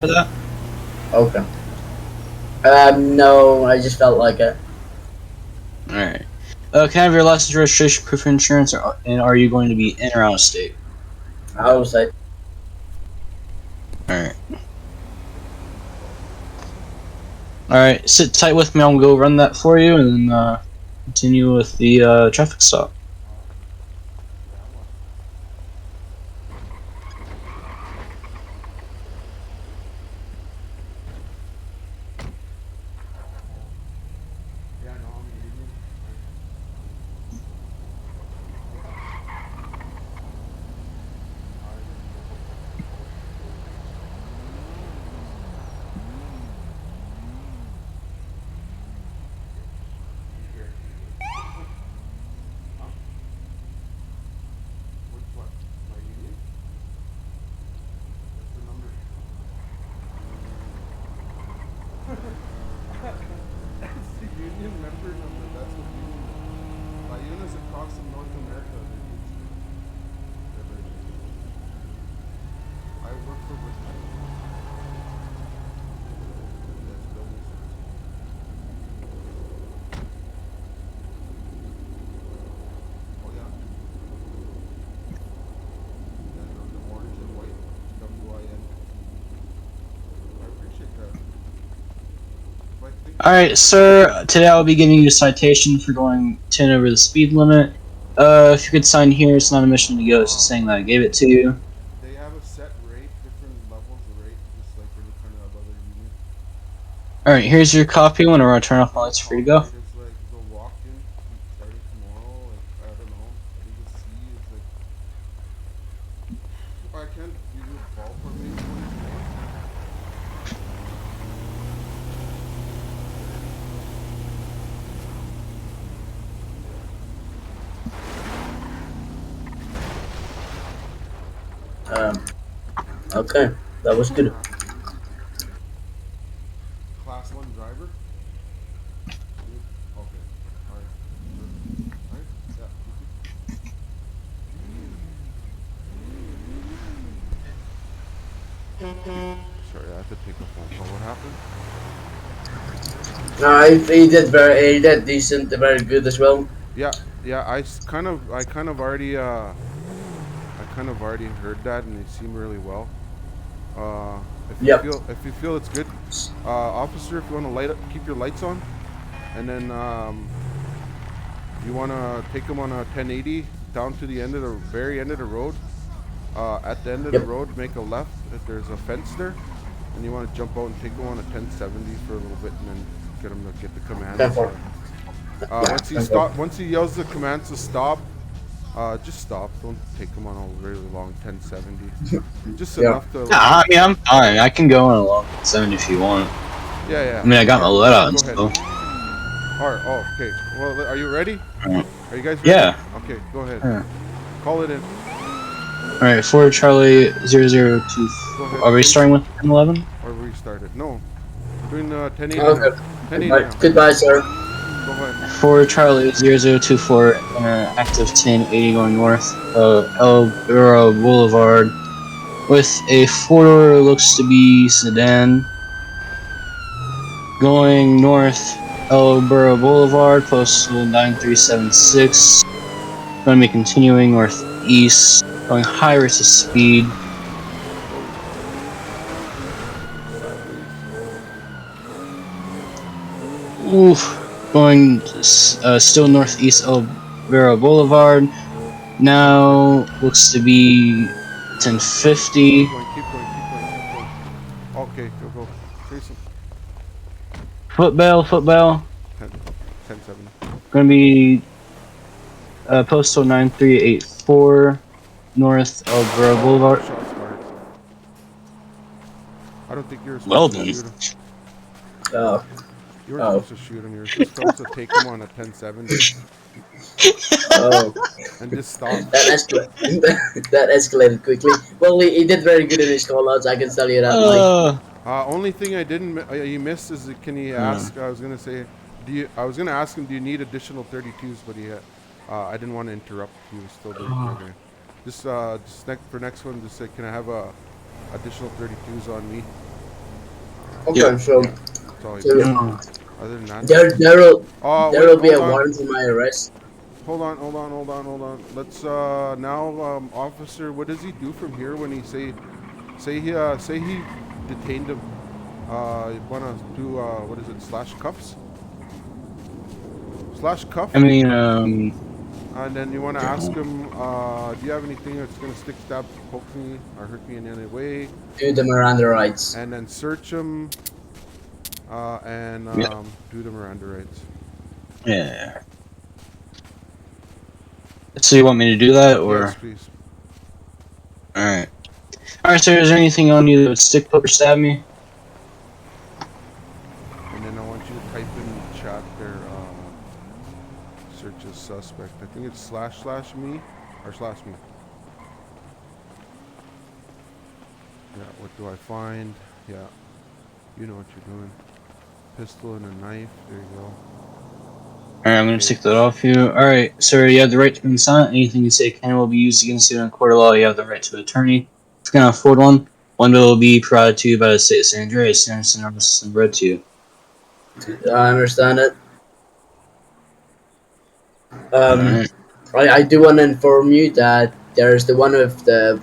for that? Okay. No, I just felt like it. Alright. Can I have your license, registration, proof of insurance, and are you going to be in or out of state? I was like, Alright. Alright, sit tight with me. I'll go run that for you and then continue with the traffic stop. That's the union member number. That's what union number. My units across in North America. I work for Richmond. That's building service. Oh yeah. And the orange and white WIN. I appreciate that. If I think Alright, sir. Today I'll be giving you a citation for going 10 over the speed limit. If you could sign here, it's not a mission to go. It's just saying that I gave it to you. they have a set rate, different levels of rate, just like any kind of other union. Alright, here's your copy. Whenever I turn off my lights, free to go. Rate is like the walk-in starting tomorrow. Like I don't know. I think the C is like I can't give you a ballpark maybe 20. okay, that was good. Class 1 driver? Okay. Alright. Alright? Yeah. Sorry, I have to take a phone call. What happened? He did decent, very good as well. Yeah, yeah, I kind of already heard that and it seemed really well. Yep. If you feel it's good, officer, if you want to keep your lights on, and then you want to take them on a 1080 down to the very end of the road. At the end of the Yep. road, make a left. If there's a fence there, and you want to jump out and take them on a 1070 for a little bit, and then get the commands. 10-4. Once he yells the commands to stop, just stop. Don't take them on a really long 1070. Just Yeah. enough to. Nah, I mean, I'm fine. I can go on a long 70 if you want. Yeah. I mean, I got my let out and Go ahead. stuff. Alright, oh, okay. Well, are you ready? Alright. Are you guys ready? Yeah. Okay, go ahead. Yeah. Call it in. Alright, 4 Charlie 002. Go ahead. Are we starting with 1011? Or restart it. No. We're doing 1080 Okay. now. 1080 Goodbye, now. goodbye, sir. Go ahead. 4 Charlie 0024, active 1080 going north of El Burro Boulevard with a 4-door looks to be sedan going north El Burro Boulevard, postal 9376. Going to be continuing northeast, going high rates of speed. Oof. Going still northeast El Burro Boulevard. Now looks to be 1050. Keep going. Okay, go. Jason. Foot bail. 1070. Gonna be postal 9384 north El Burro Boulevard. Shots fired. I don't think you're Well supposed then. to shoot him. Oh, You were supposed to shoot him. You were just supposed to take him on a 1070 oh. and just stop. That escalated quickly. Well, he did very good in his callouts. I can tell you that, Mike. Only thing I didn't you missed is can he ask? I was gonna say, I was gonna ask him, do you need additional 32s? But I didn't want to interrupt. He was still doing programming. Just for next one, just say, can I have additional 32s on me? Yep. Okay, so Yeah, that's all he so did. Oh, Other than that, there nothing. there will Oh there wait, will be hold a on, warrant for my arrest. hold on. Let's now, officer, what does he do from here when he say he detained him? You wanna do what is it? Slash cuffs? Slash I cuff? mean, And then you want to ask him, do you have anything that's going to stick, stab, poke me, or hurt me in any way? Do the Miranda rights. And then search him and yeah, do the Miranda rights. yeah. So you want me to do that, Yes, or please. all right, all right, sir? Is there anything on you that would stick, poke, or stab me? And then I want you to type in chat there, search as suspect. I think it's slash me or slash me. Yeah, what do I find? Yeah, you know what you're doing. Pistol and a knife. There you go. All right, I'm gonna Okay. take that off you. All right, sir. You have the right to remain silent. Anything you say can and will be used against you in a court of law. You have the right to an attorney. If you cannot afford one, one will be provided to you by the state of San Andreas. And read to you. I understand it. All Um, right. I do want to inform you that there's the one of the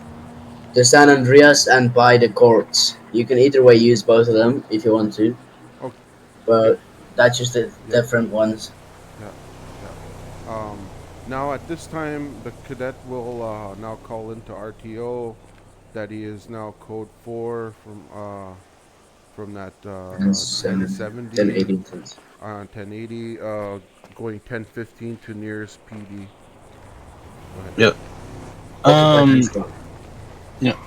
San Andreas and by the courts. You can either way use both of them if you want to, Okay. but that's just the Yeah. different ones. Yeah, yeah. Now at this time, the cadet will now call into RTO that he is now code 4 from that And seven, then 1070 18 cents. 1080 going 1015 to nearest PD. Go ahead. Yep. Occupied and Um. strong. Yep.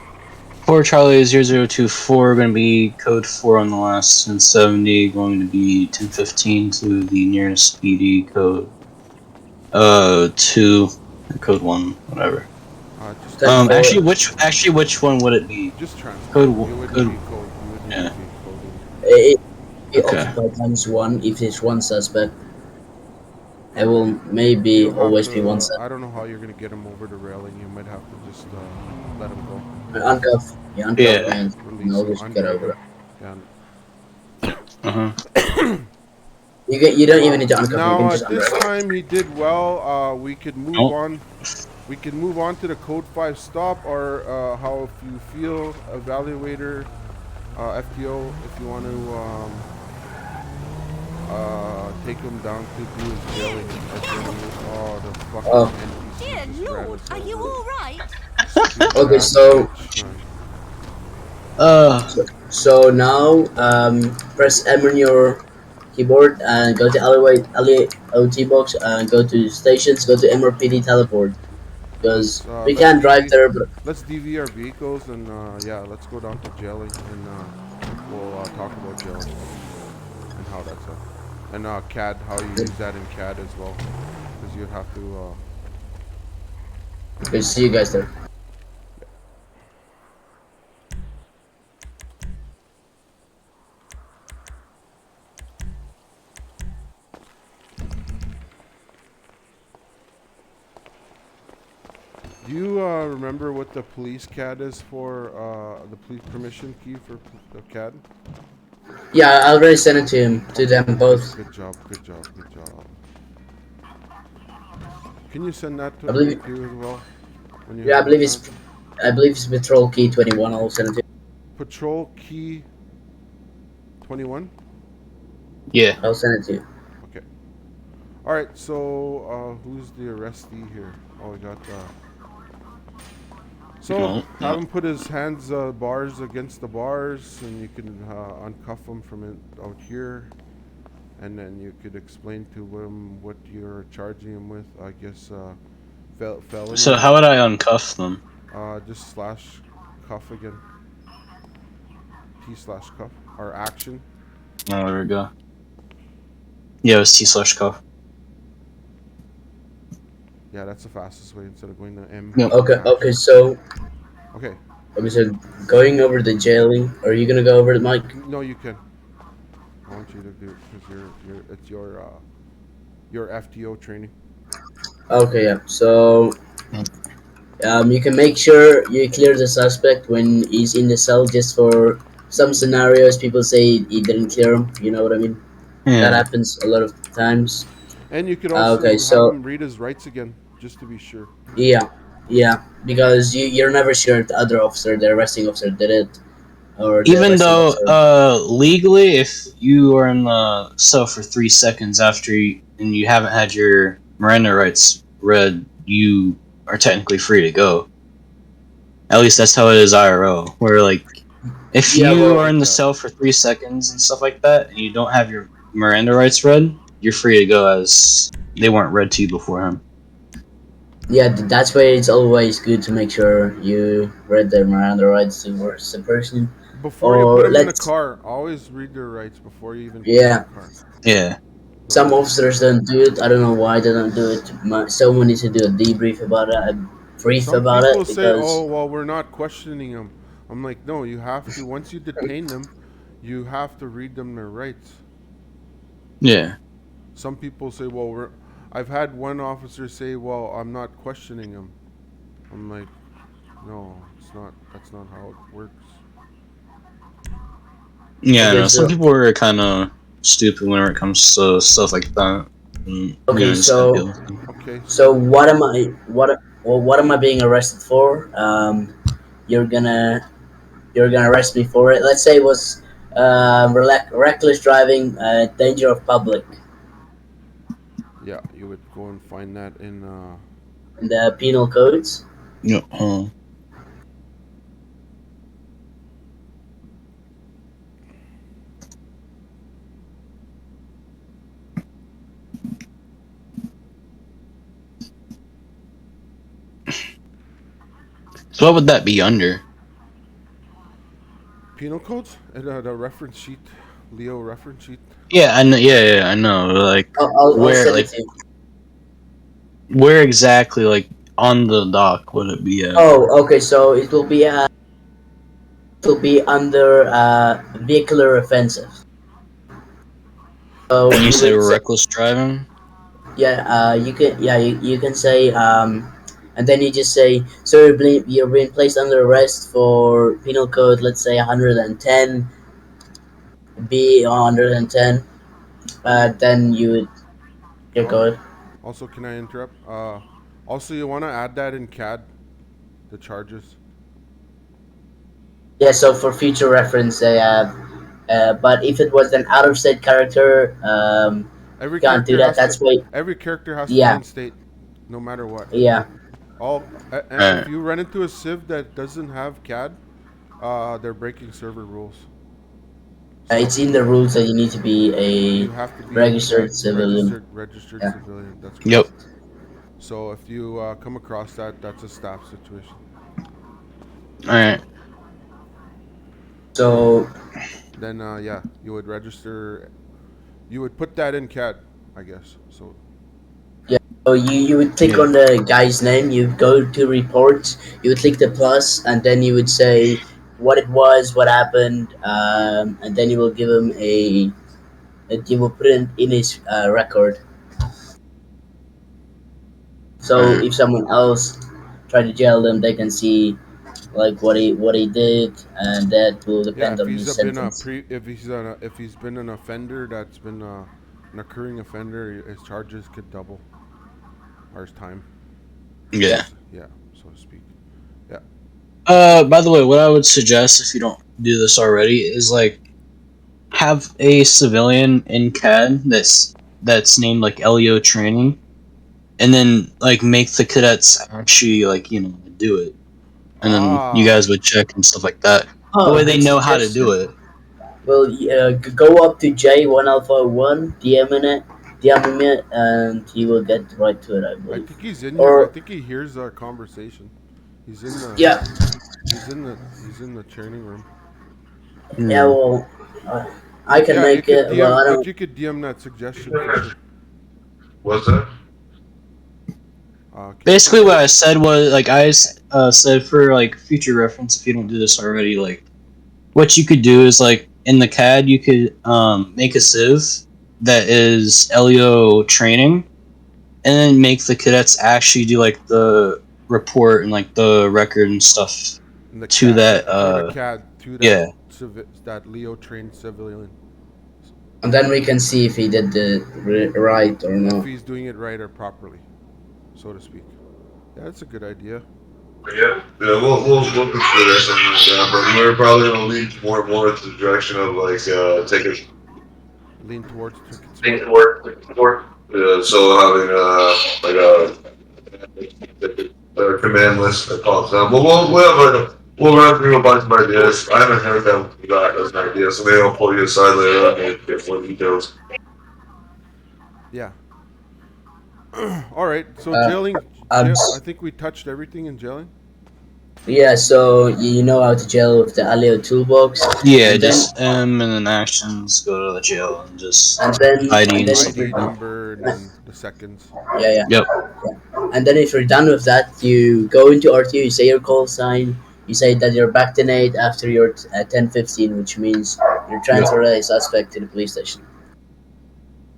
For Charlie 0024, going to be code 4 on the last, and 70 going to be 1015 to the nearest PD code 2, code 1, whatever. Just Ten translate. four. Which one would it be? Just translate. Code You wouldn't code. be code. You wouldn't need Yeah. to be coding. It, it Okay. occupied times one if it's one suspect. It will maybe You'll have always be one to. suspect. I don't know how you're gonna get him over the railing. You might have to just let him go. Uncuff, yeah, uncuff, Yeah. and Release no, him, just get undrug over him. it. Yeah. Uh huh. You don't even need to uncuff him. You Now can just at this undrug him. time he did well. We could move Oh. on. We can move on to the code 5 stop, or how if you feel evaluator, FTO, if you want to take him down to do his jailing. Oh, the fucking Oh, NPC Dear just ran Lord, us are you over. all right? Stupid okay. ass So bitch, man. Uh. so now press M on your keyboard and go to alleyway OT box and go to stations. Go to MRPD teleport because we Let's can't drive DV. there. But Let's DV our vehicles and yeah, let's go down to jailing and we'll talk about jailing and how that's and CAD, how you use that in CAD as well, because you have to. okay, see you guys there. Do you remember what the police CAD is for? The police permission key for the CAD? Yeah, I already sent it to him to them Good, both. good job, good job, good job. Can you send that to I me believe. too as well when you Yeah, have a chance? I believe it's Patrol Key 21. I'll send it to Patrol key 21. Yeah. you. I'll send it to you. Okay. All right. So who's the arrestee here? Oh, we got. So No. have No. him put his hands bars against the bars, and you can uncuff him from it out here, and then you could explain to him what you're charging him with. I guess So felony. how would I uncuff them? Just slash cuff again. T slash cuff or action. Oh, there we go. Yeah, it's T/cuff. Yeah, that's the fastest way instead of going to M Yep. for Okay, action. so Okay. going over the jailing. Are you gonna go over the mic? No, you can. I want you to do it because it's your FTO training. Okay, yeah. So you can make sure you clear the suspect when he's in the cell, just for some scenarios people say he didn't clear them. You know what I mean? That Yeah. happens a lot of times. And you could Okay, also have so him read his rights again, just to be sure. yeah, yeah, because you're never sure if the other officer, the arresting officer, did it or the Even arresting though officer. legally, if you are in the cell for 3 seconds after and you haven't had your Miranda rights read, you are technically free to go. At least that's how it is IRO. Where like if Yeah, you are well, in the Yeah. cell for 3 seconds and stuff like that, and you don't have your Miranda rights read, you're free to go as they weren't read to you beforehand. yeah, that's why it's always good to make sure you read the Miranda rights towards the person, Before you put or them in the let's, car, always read their rights before you even put them in the yeah. car. Yeah. No Some way. officers don't do it. I don't know why they don't do it. Someone needs to do a debrief about it, a brief Some about people it, say, because "Oh, well, we're not questioning them." I'm like, no, you have to. Once you detain them, you have to read them their rights. Yeah. Some people say, "Well, we're." I've had one officer say, "Well, I'm not questioning him." I'm like, no, it's not. That's not how it works. Yeah, I okay, know. Some so people are kind of stupid when it comes to stuff like that. And, you okay, know, just gotta so deal with them. Okay, so so what am I? What am I being arrested for? You're gonna you're gonna arrest me for it. Let's say it was reckless driving, danger of public, yeah, you would go and find that in. in the penal codes. Yeah. So what would that be under? Penal codes and the reference sheet, Leo reference sheet. Yeah, I know. Yeah, I know. Like I'll where, send it like to you. where exactly, like on the dock would it be at? Oh, okay. So it will be under vehicular offenses. So And you you say would say, reckless driving? yeah, you can say, and then you just say, so you're being placed under arrest for penal code, let's say 110 B, 110. And you Then you would, your also, code. also, can I interrupt? Also, you want to add that in CAD, the charges. Yeah, so for future reference, they have. But if it was an out of state character, you Every can't do character that. has to. That's why. Every character has to be Yeah, in state, no matter what. yeah. If Alright. you run into a civ that doesn't have CAD, they're breaking server rules. It's So in the rules that you need to be you a have to be in registered CAD, civilian. registered Yeah. civilian. That's Yep. correct. So if you come across that, that's a staff situation. Alright. So Then yeah, you would register. You would put that in CAD, I guess. So yeah, so you would click Yeah. on the guy's name. You go to reports. You would click the plus, and then you would say what it was, what happened, and then you will give him a. You will put it in his record. So Alright. if someone else try to jail them, they can see like what he did, and that will yeah, depend if on he's his been a sentence. pre, if he's been an offender that's been an occurring offender, his charges could double, or his time. Yeah. Yeah. Yeah, so to speak. Yeah. By the way, what I would suggest if you don't do this already is like have a civilian in CAD that's named like LEO training, and then like make the cadets actually like do it, and then you Ah, guys would check and stuff like that. That Oh, way they good know how to do suggestion. it. Well, go up to J1 Alpha 1, DM him it, and he will get right to it, I I believe. think he's in here. I Or think he hears our conversation. He's in the yeah, he's in the training room. yeah. Hmm. Well, uh, I can Yeah, you make could it. Well, DM, I but don't. you could DM that suggestion for sure. What's that? Can you Basically, say what that? I said was like said for like future reference, if you don't do this already, like what you could do is like in the CAD you could make a sieve that is LEO training, and then make the cadets actually do like the report and like the record and stuff In the to CAD that. to the CAD to that Yeah. that Leo trained civilian. And then we can see if he did the right or If not. he's doing it right or properly, so to speak. Yeah, that's a good idea. Yeah, we'll consider something like that, but we're probably gonna lean more and more into the direction of like taking Lean towards ticket things smart. to work. So having like a command list that pops up. But we'll run through a bunch of ideas. I haven't heard that you got as an idea, so maybe I'll pull you aside later on and get more details. Yeah. All right. So Uh, jailing, um, I think we touched everything in jailing. yeah, so you know how to jail with the Alio toolbox, Yeah, and then just M and then actions, go to the jail and just and then ID and and then stuff if you're ID like that. number and then the seconds. yeah, yeah, Yep. and then if you're done with that, you go into RTO, you say your call sign, you say that you're back to Nate after your 10:15, which means you Yep. transfer a suspect to the police station.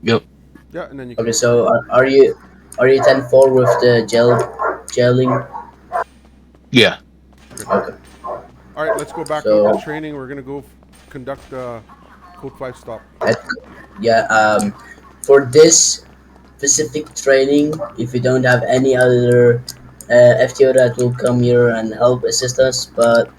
Yep. Yeah, and then you can Okay, report so him. are you 10-4 with the jailing? Yeah. Yeah. Good. Okay, All right. Let's go back so into training. We're gonna go conduct code 5 stop. at, yeah, for this specific training, if we don't have any other FTO that will come here and help assist us, but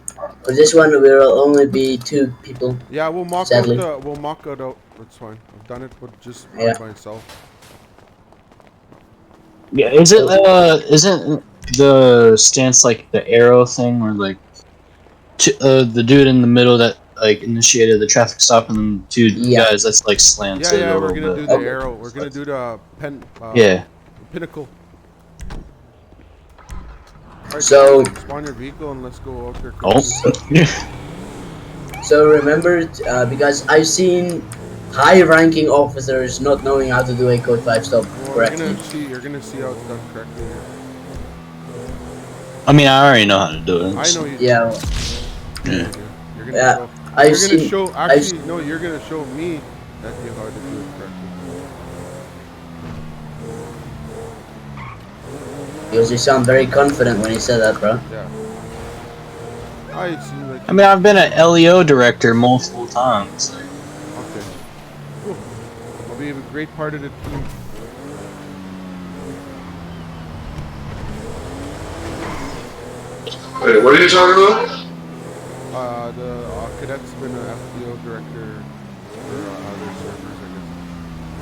for this one, will only be two people, Yeah, sadly. we'll mock it out. That's fine. I've done it, but just by Yeah. myself. Yeah. So Isn't the stance like the arrow thing where like the dude in the middle that like initiated the traffic stop and then two yeah. guys that's like Yeah, slanted a yeah. We're little gonna bit. do the Okay. arrow. We're gonna do the Yeah. pinnacle. All right, So spawn your vehicle and let's go out there Oh. quickly. so remember, because I've seen high-ranking officers not knowing how to do a code 5 stop Well, correctly. you're gonna see how it's done correctly here. I mean, I already know how to do it. I know So, you do. Yeah, I know yeah. you do. You're gonna yeah. show. I've You're gonna seen. show. I've Actually, no. You're gonna show me that you how to do it correctly. Because you sound very confident when you said that, bro. Yeah. I see. Like. I mean, I've been an LEO director multiple times. Okay. Cool. I'll be a great part of the team. Wait, what are you talking about? The cadet's been an FBO director for other servers, I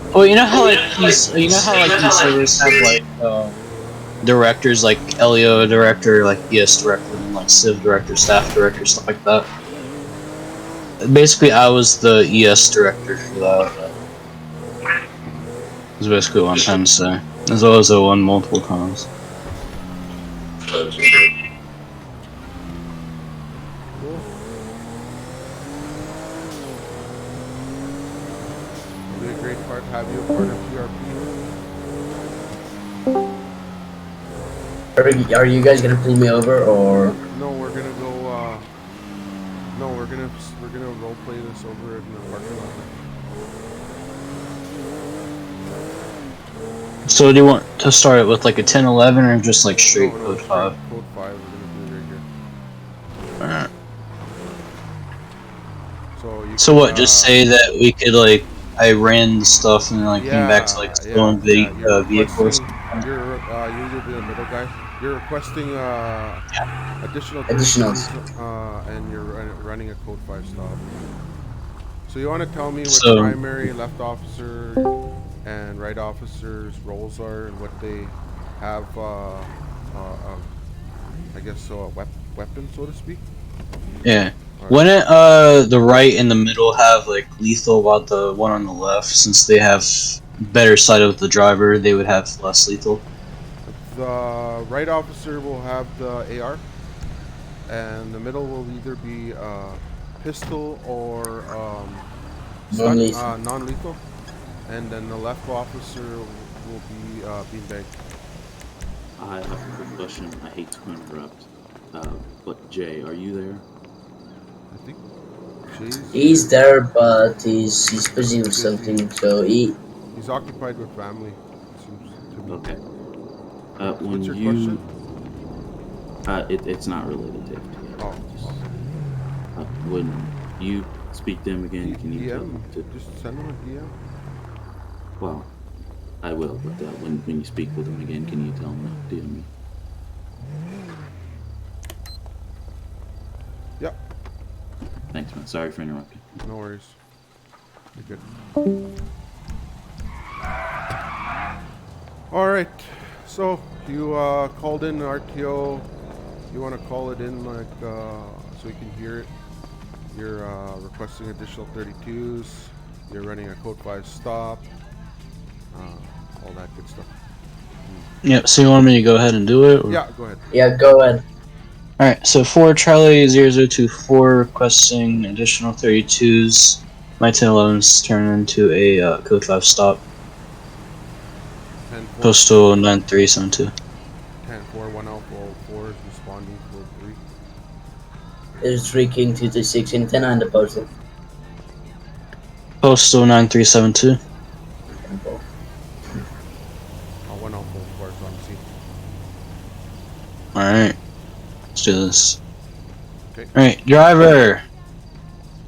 guess. Well, you know how like these servers have like directors like LEO director, like ES director, and like Civ director, staff director, stuff like that. Basically, I was the ES director for that. That's basically what I'm trying to say. As well as I won multiple times. Cool. It'll be a great part to have you a part of PRP. Are you guys gonna pull me over or? No, we're gonna go. No, we're gonna role play this over in the parking lot. So do you want to start it with like a 10-11 or just like straight No, code straight 5? Code 5. We're gonna do it right here. Alright. So you. So can, what? Just say that we could like I ran the stuff and then like came back to like stolen You're vehicles. requesting. You'll be the middle guy. You're requesting additional Additionals. and you're running a code 5 stop. So you want to tell me what So- primary, left officer, and right officer's roles are and what they have? I guess so. A weapon, so to speak. Yeah. Alright. Wouldn't the right and the middle have like lethal while the one on the left, since they have better sight of the driver, they would have less lethal? The right officer will have the AR, and the middle will either be pistol or Non-lethal. non-lethal, and then the left officer will be beanbag. I have a quick question. I hate to interrupt, but Jay, are you there? I think Jay's He's there, but he's busy with something. So he's occupied with family. It seems to me. Okay. What's When your you, question? it's not related to FTO. Oh, Just, okay. when you speak to him again, can you tell DM. him to? Just send him a DM. Well, I will, but when you speak with him again, can you tell him to DM me? Yep. Thanks, man. Sorry for interrupting. No worries. You're good. All right. So you called in RTO. You want to call it in like so we can hear it. You're requesting additional 32s. You're running a code 5 stop. All that good stuff. Yep. So you want me to go ahead and do it? Or? Yeah, go ahead. Yeah, go ahead. All right. So for Charlie 0024 requesting additional 32s. My 1011's turn into a code 5 stop. 10-4. Postal 9372. 10-4, 1L404 is responding to 3. There's 3 King 226 in 10 and the postal. Postal 9372. 1L404 is on scene. Alright. Let's do this. Okay. Alright, driver.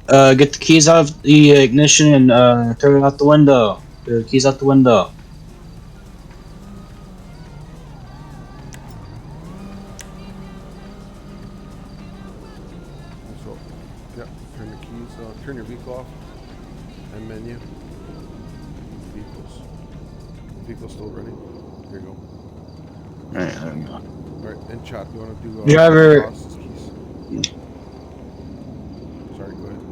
Get the keys out of the ignition and throw it out the window. Throw the keys out the window. So, yeah, turn the keys, turn your vehicle off. And menu. Vehicles. Vehicle's still running. Here you go. Alright, there we go. Alright, and chat, you want to do Driver. Ross's keys? Sorry, go ahead.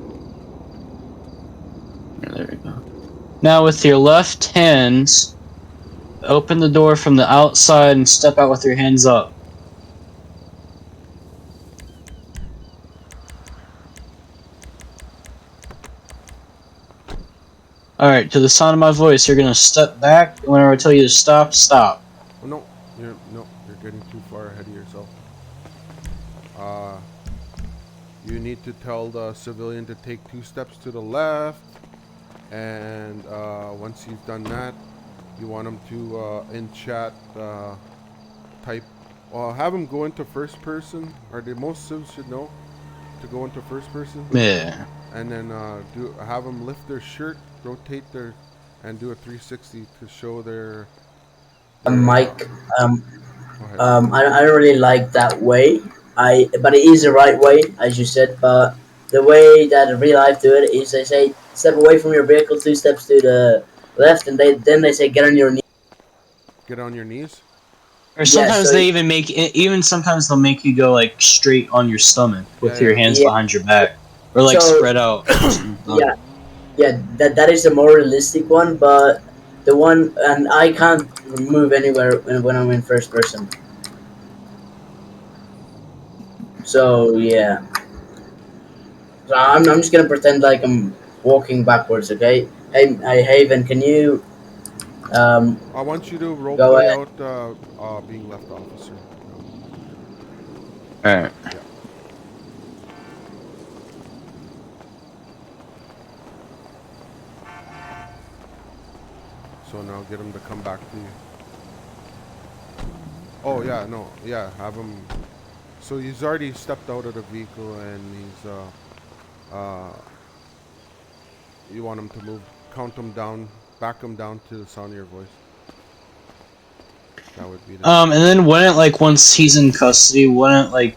Yeah, there we go. Now with your left hand, open the door from the outside and step out with your hands up. Alright, to the sound of my voice, you're gonna step back, and whenever I tell you to stop, stop. Oh, no, you're getting too far ahead of yourself. You need to tell the civilian to take 2 steps to the left, and once he's done that, you want him to in chat type. Have him go into first person, or most civs should know to go into first person. Yeah. And then have them lift their shirt, rotate their, and do a 360 to show their. Mike, Go ahead. I don't really like that way. But it is the right way, as you said. But the way that in real life do it is they say step away from your vehicle, 2 steps to the left, and then they say get on your knees. Get on your knees. Or sometimes so they even make even sometimes they'll make you go like straight on your stomach with your hands Yeah. behind your back, or like So- spread out. Yeah, that is a more realistic one, but the one and I can't move anywhere when I'm in first person. So yeah, so I'm just gonna pretend like I'm walking backwards. Okay, hey Haven, can you I want you to role Go play ahead. out being left officer. Alright. So now get him to come back to you. Oh yeah, no, yeah, have him. So he's already stepped out of the vehicle and he's you want him to move, count him down, back him down to the sound of your voice. That would be the And then wouldn't like once he's in custody, wouldn't like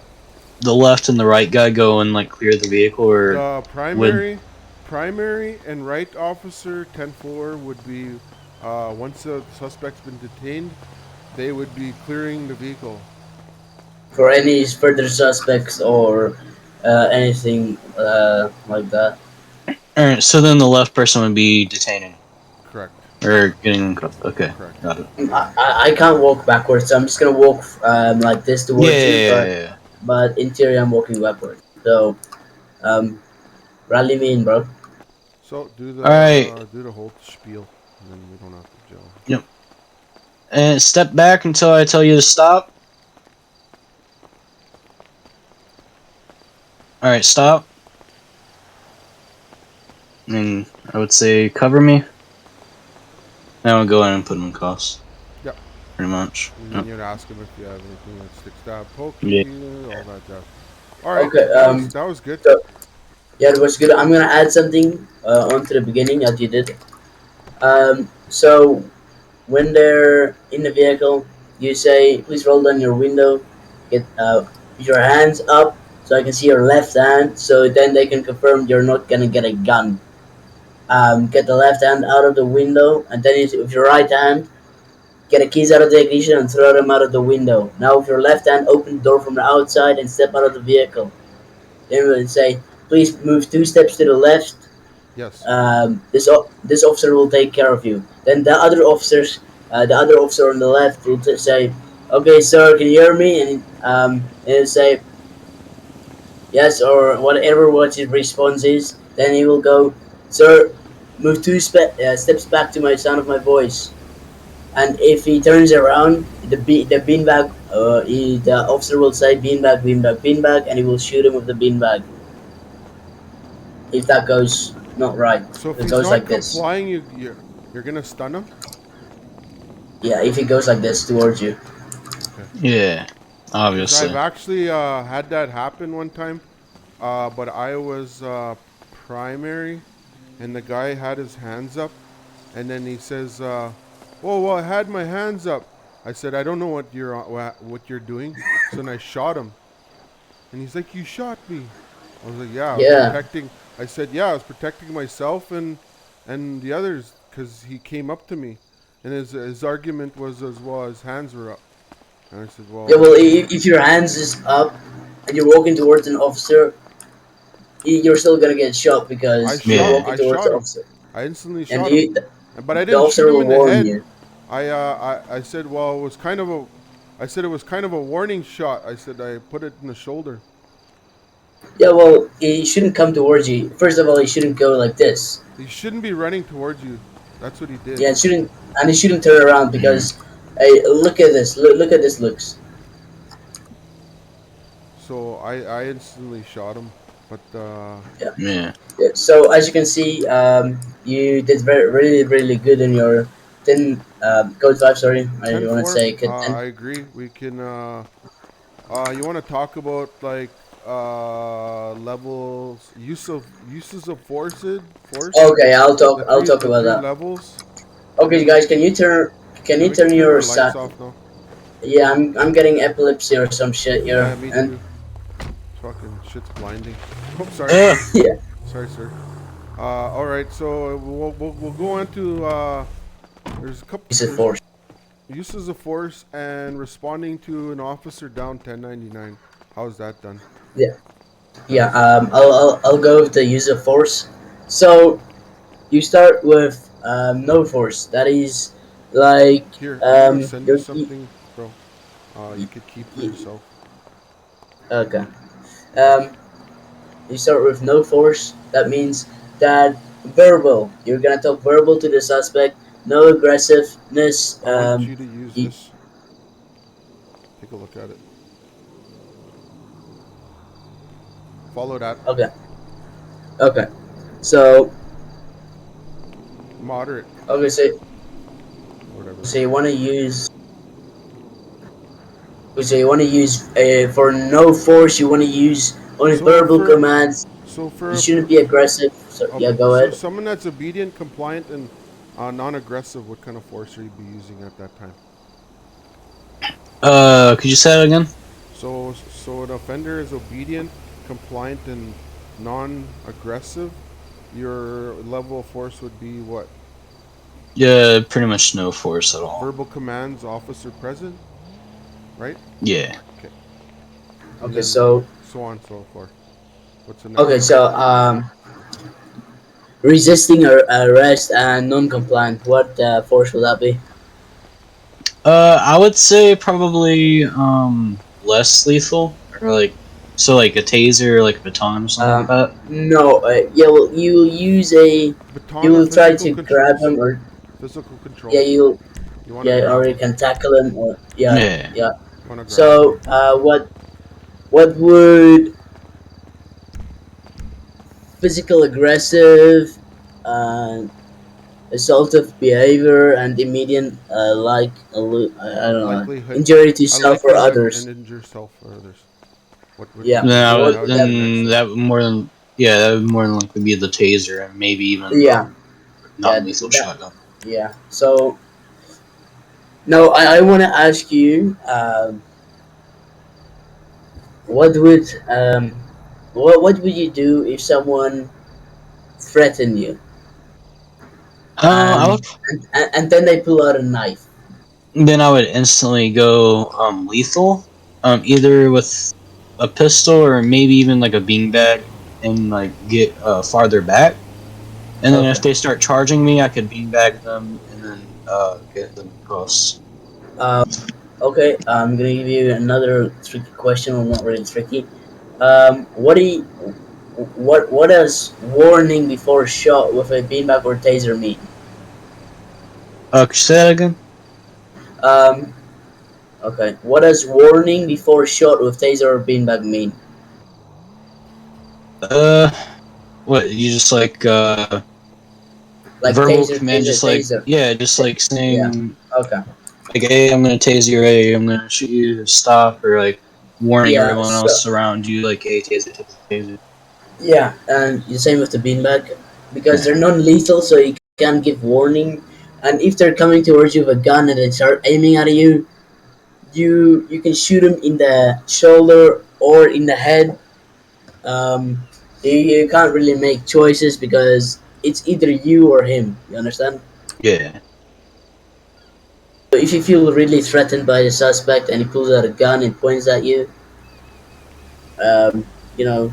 the left and the right guy go and like clear the vehicle, or the primary and right officer 10-4 would be once the suspect's been detained, they would be clearing the vehicle. for any further suspects or anything like that? Alright, so then the left person would be detaining Correct. or getting in cuffed. Okay, Correct. got it. I can't walk backwards, so I'm just gonna walk like this towards you. Yeah. But in theory, I'm walking backwards. So rally me in, bro. So do the Alright. do the whole spiel, and then we don't have to jail. Yep. And step back until I tell you to stop. Alright, stop. And I would say cover me. Now I'll go in and put him in cuffs. Yep. Pretty much. And Yep. then you'd ask him if you have anything that sticks out, poke, Yeah. all that jazz. All right, Okay, that was good. so- Yeah, it was good. I'm gonna add something onto the beginning as you did. So when they're in the vehicle, you say, "Please roll down your window. Get put your hands up so I can see your left hand. So then they can confirm you're not gonna get a gun. Get the left hand out of the window, and then with your right hand, get the keys out of the ignition and throw them out of the window. Now with your left hand, open the door from the outside and step out of the vehicle. Then we'll say, please move 2 steps to the left. Yes. This officer will take care of you. Then the other officer on the left will say, okay, sir, can you hear me? And he'll say yes or whatever what his response is. Then he will go, sir, move steps back to my sound of my voice. And if he turns around, the beanbag, the officer will say beanbag, beanbag, beanbag, and he will shoot him with the beanbag. If that goes not right, So if it he's goes not like this. complying, you're gonna stun him. Yeah, if he goes like this towards you. Okay. Yeah, Because I've obviously. actually had that happen one time. But I was primary, and the guy had his hands up, and then he says, "Whoa, well, I had my hands up." I said, "I don't know what you're doing." So then I shot him, and he's like, "You shot me." I was like, "Yeah, I was Yeah, protecting." I said, "Yeah, I was protecting myself and the others because he came up to me, and his argument was as well his hands were up." And I said, yeah. "Well, Well, if your hands is up and you're walking towards an officer, you're still gonna get shot because you're Yeah. walking I towards shot the him. officer, I instantly and shot him, but I the didn't shoot officer him will in the warn head. you. I said, well, it was kind of a, I said it was kind of a warning shot. I said I put it in the shoulder. Yeah, well, he shouldn't come towards you. First of all, he shouldn't go like this. He shouldn't be running towards you. That's what he did. Yeah, he shouldn't turn around Mm. because, hey, look at this. Look at this looks. So I instantly shot him. But Yeah. Yeah. Yeah, so as you can see, you did really good in your 10 code 5. Sorry, I 10-4, want to say code I 10. agree. We can. You want to talk about like levels, uses of force, Okay, I'll talk the about three that. levels, and Okay, then guys, can yeah, you we can turn turn your our lights off now. Yeah, I'm getting epilepsy or some shit here, Yeah, me and too. Fucking shit's blinding. Oh, sorry. Ugh. yeah, Sorry, sir. All right. So we'll go on to there's a couple use of there's force. uses of force and responding to an officer down 1099. How's that done? Yeah, That yeah. is done. I'll go with the use of force. So you start with no force. That is like Here, I'm gonna send you you're something, bro. You could keep for y- yourself. okay. Okay. Um, you start with no force. That means that verbal. You're gonna talk verbal to the suspect. No aggressiveness. I want you to use Y- this. Take a look at it. Follow that. okay. Okay. So Moderate, okay. whatever. So you want to use. So you want to use for no force. You want to use only So verbal for commands. so You for shouldn't be aggressive. So yeah, go so ahead. someone that's obedient, compliant, and non-aggressive, what kind of force are you be using at that time? Could you say that again? So an offender is obedient, compliant, and non-aggressive. Your level of force would be what? Yeah, pretty much no force at all. Verbal commands, officer present, right? Yeah. Okay. And Okay, then so so on and so forth. What's the next okay, one? so resisting arrest and non-compliant. What force will that be? I would say probably less lethal or like so like a taser or like a baton or something like that. No, yeah, well, you Baton or will try physical to grab controls? him, or Physical yeah, control. you You want to yeah, grab or you him. can tackle him, or yeah, Yeah. yeah. You want to grab him. So, what would physical aggressive, uh, assaultive behavior, and immediate I don't know, Likelihood, injury to a self or likelihood and others? injure yourself or others. What would Yeah. you? So Then What? what That would would be that? your next one. that more than Yeah, that would more than likely be the taser and maybe even Yeah, yeah, not lethal that, shotgun. yeah. So now I want to ask you, what would what would you do if someone threatened you I and would and then they pull out a knife? then I would instantly go lethal, either with a pistol or maybe even like a beanbag and like get farther back. And then if Okay. they start charging me, I could beanbag them and then get them across. Uh, okay. I'm gonna give you another tricky question, or not really tricky. What do you, what does warning before shot with a beanbag or taser mean? Could you say that again? Um, okay. What does warning before shot with taser or beanbag mean? Uh, what you just like Like verbal taser, command, taser, just like taser. yeah, just like Yeah. saying Okay. like, "Hey, I'm gonna tase you," or "Hey, I'm gonna shoot you," stop, or like warning Yeah. everyone So else around you, like, "Hey, taser, taser, taser." yeah, and the same with the beanbag, because they're Yeah, non-lethal, so you can give warning. And if they're coming towards you with a gun and they start aiming at you, you can shoot them in the shoulder or in the head. Um, you can't really make choices because it's either you or him. You understand? yeah, So if you feel really threatened by the suspect and he pulls out a gun and points at you, um, you know,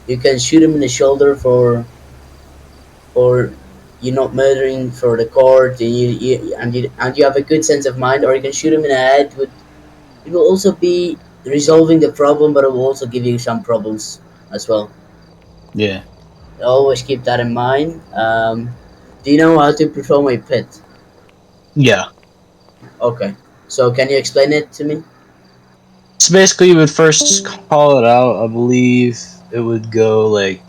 you can shoot him in the shoulder for you not murdering for the court, and you have a good sense of mind, or you can shoot him in the head. It will also be resolving the problem, but it will also give you some problems as well. yeah, Always keep that in mind. Do you know how to perform a pit? yeah. Okay, so can you explain it to me? So basically, you would first call it out. I believe it would go like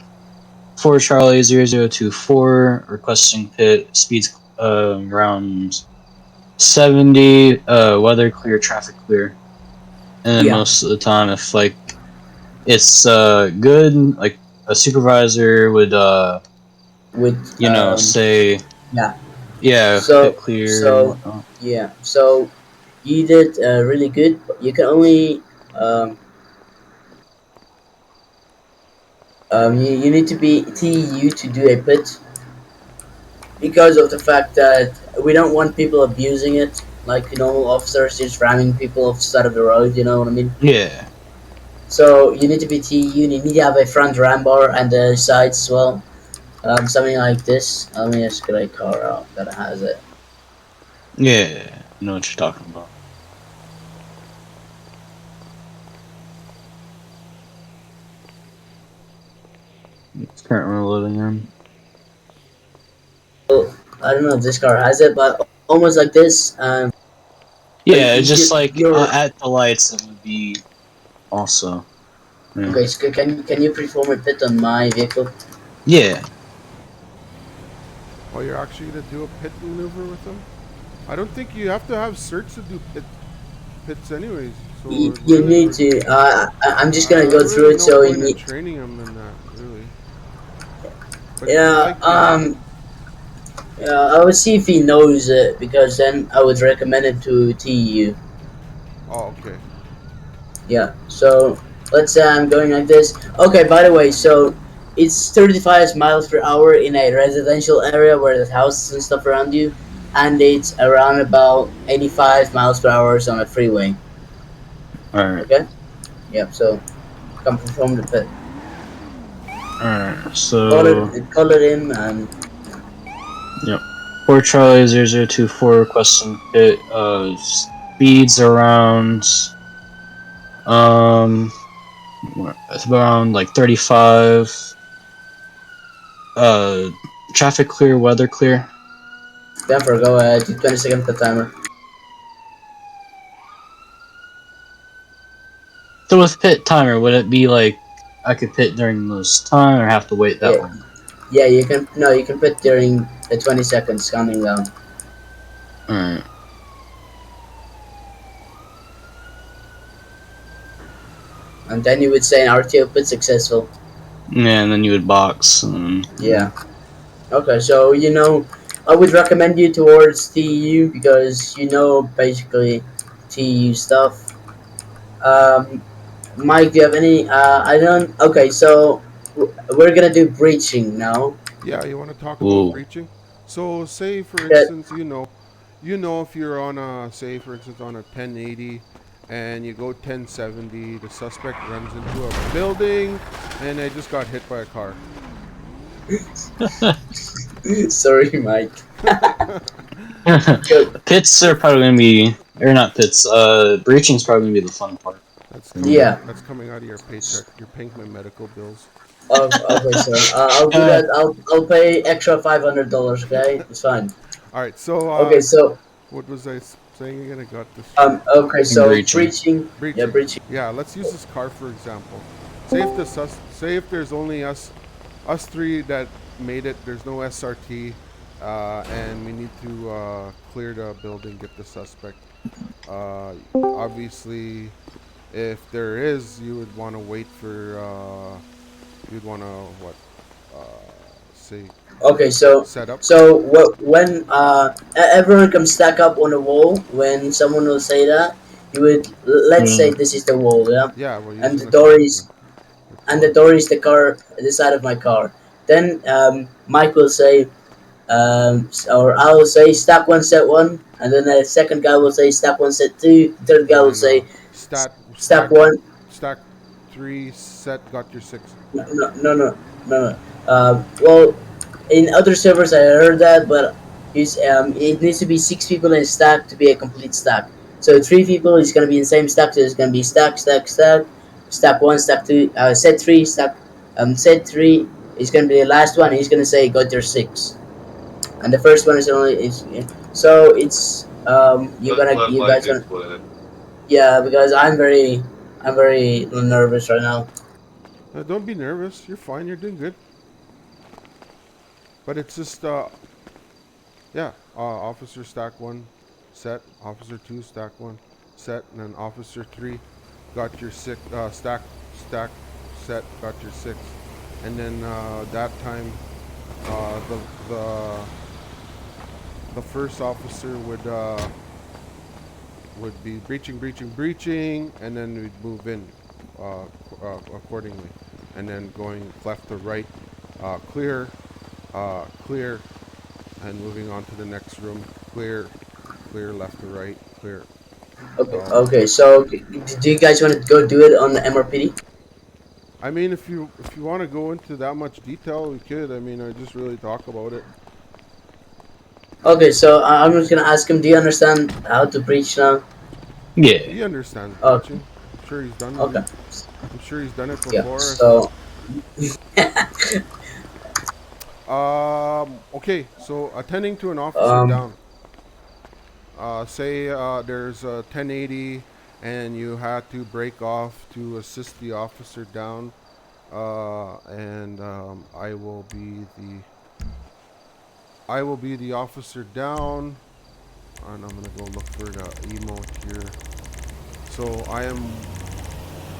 4 Charlie 0024 requesting pit speeds around 70, weather clear, traffic clear. And then Yeah, most of the time, if like it's good, like a supervisor would with say yeah. yeah, pit So clear and so whatnot. yeah. So you did really good. But you can only you need to be TU to do a pit because of the fact that we don't want people abusing it, like normal officers just ramming people off the side of the road. You know what I mean? Yeah, So you need to be TU. You need to have a front ram bar and the sides as well. Something like this. Let me just get a car out that has it. yeah, I know what you're talking about. It's currently living room. Well, I don't know if this car has it, but almost like this. Yeah, it's just like You're at the lights, it would be also. Yeah. okay. So can you perform a pit on my vehicle? Yeah. Oh, you're actually gonna do a pit maneuver with them? I don't think you have to have certs to do pits anyways. So You really, need to. I'm just gonna I go through really it. no So you point in need. training them in that really. But you Yeah. like it? Yeah. I would see if he knows it because then I would recommend it to TU. Oh, okay. Yeah. So let's say I'm going like this. Okay. By the way, so it's 35 miles per hour in a residential area where there's houses and stuff around you, and it's around about 85 miles per hour on a freeway. All right. Okay. Yep. So come perform the pit. All right. So Call it in, and yep. 4 Charlie 0024 requesting pit. Speeds around um it's around like 35. Uh, traffic clear, weather clear. Denver, go ahead. 20 seconds per timer. So with pit timer, would it be like I could pit during this time or have to wait that Yeah. long? Yeah, you can. No, you can put during the 20 seconds counting down. All right. And then you would say an RTO pit successful. Yeah, and then you would box. And Yeah. Okay, so I would recommend you towards TU because basically TU stuff. Um, Mike, do you have any? I don't. Okay, so we're gonna do breaching now. Yeah, you want to talk about ooh, breaching? So, say for That instance, if you're on a, say for instance, on a 1080 and you go 1070, the suspect runs into a building and they just got hit by a car. sorry, Mike. Good. pits are probably gonna be, or not pits. Breaching's probably gonna be the fun part. That's coming Mm. Yeah. out. That's coming out of your paycheck. You're paying my medical bills. Okay, sir. I'll do Uh, that. I'll pay extra $500. Okay, it's fine. All right. So, Okay, so what was I saying again? I got distracted. okay, so breaching. breaching. Yeah, Breaching. breaching. Yeah. Let's use this car for example. Say if there's only us three that made it. There's no SRT, and we need to clear the building, get the suspect. Obviously, if there is, you would want to wait for. You'd want to what? Say Okay, so set up. when everyone can stack up on a wall, when someone will say that, you would let's say Mm. this is the wall, yeah, Yeah, we're and using the the door car. Yeah, is the and the door. door is the car, the side of my car. Then Mike will say, or I will say stack one, set one, and then the second guy will say stack one, set two. The third guy And will then say stack stack one. stack three set got your six. No, no, no, no, no. Well, in other servers, I heard that, but it needs to be six people in a stack to be a complete stack. So three people is gonna be in the same stack, so it's gonna be stack, stack, stack, stack one, stack two, set three, stack, set three is gonna be the last one. He's gonna say got your six, and the first one is only is so it's Let you Mike guys gonna explain it. yeah, because I'm very nervous right now. Don't be nervous. You're fine. You're doing good. But it's just yeah. Officer stack one set. Officer two stack one set, and then officer three got your six. Stack set got your six, and then that time uh, the the the first officer would be breaching, and then we'd move in accordingly, and then going left to right, clear, and moving on to the next room, clear left to right, clear. Okay, Uh, okay. So, do you guys want to go do it on the MRPD? I mean, if you want to go into that much detail, we could. I mean, I just really talk about it. Okay, so I'm just gonna ask him. Do you understand how to breach now? Yeah. He understands Oh, breaching. I'm sure he's done. okay. I'm sure he's done it Yeah. before. So, Okay. So attending to an officer um, down. Say there's a 1080 and you had to break off to assist the officer down, and I will be the officer down, and I'm gonna go look for the emote here. So I am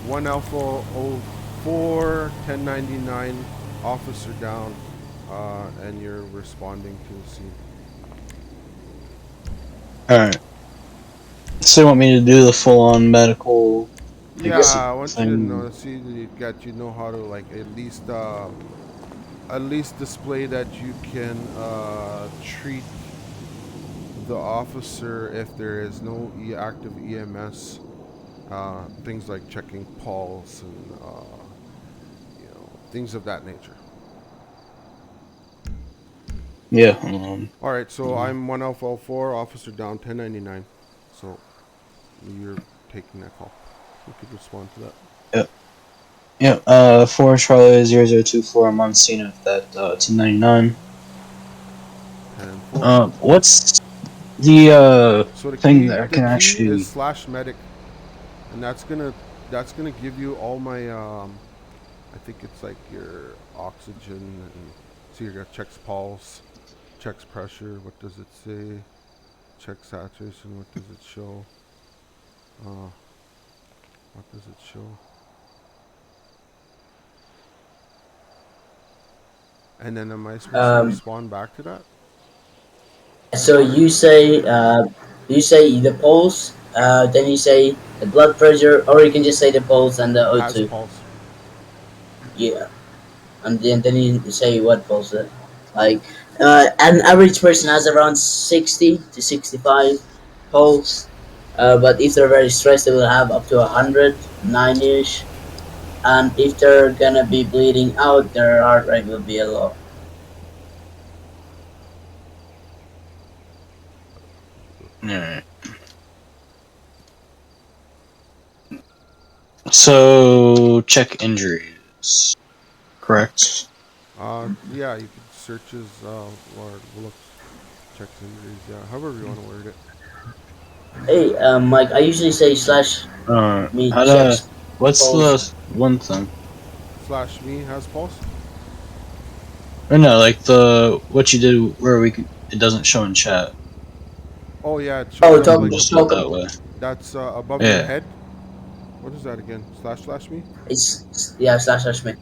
1 Alpha 04 1099 officer down, and you're responding to the scene. All right. So you want me to do the full-on medical Yeah, like I want you to thing? know, see that you know how to like at least display that you can treat the officer if there is no active EMS. Things like checking pulse and things of that nature. Yeah. All right, so I'm 1 Alpha 04, officer down 1099. So you're taking that call. You could respond to that. Yep. Yep. 4 Charlie 0024. I'm on scene of that 1099. 10-4. What's the So thing that I the can key is actually? slash medic, and that's gonna give you all my I think it's like your oxygen and see so checks pulse, checks pressure. What does it say? Check saturation. What does it show? What does it show? And then am I supposed to Um, respond back to that? so you say the pulse, then you say the blood pressure, or you can just say the pulse and the Has O2. pulse. Yeah, and then you say what pulse. Like an average person has around 60 to 65 pulse. But if they're very stressed, they will have up to 109ish. And if they're gonna be bleeding out, their heart rate will be a lot. Alright. So check injuries. Correct. Yeah, you could search his or look, checks injuries. Yeah, however you want to word it. Hey, Mike, I usually say slash me How to? checks What's pulse. the one thing? Slash me has pulse. Or no, like the what you did where it doesn't show in chat. Oh yeah, it shows Oh, up talk, like a. Just do it talk. that way. That's above your Yeah. head. What is that again? Slash me. It's yeah, slash me.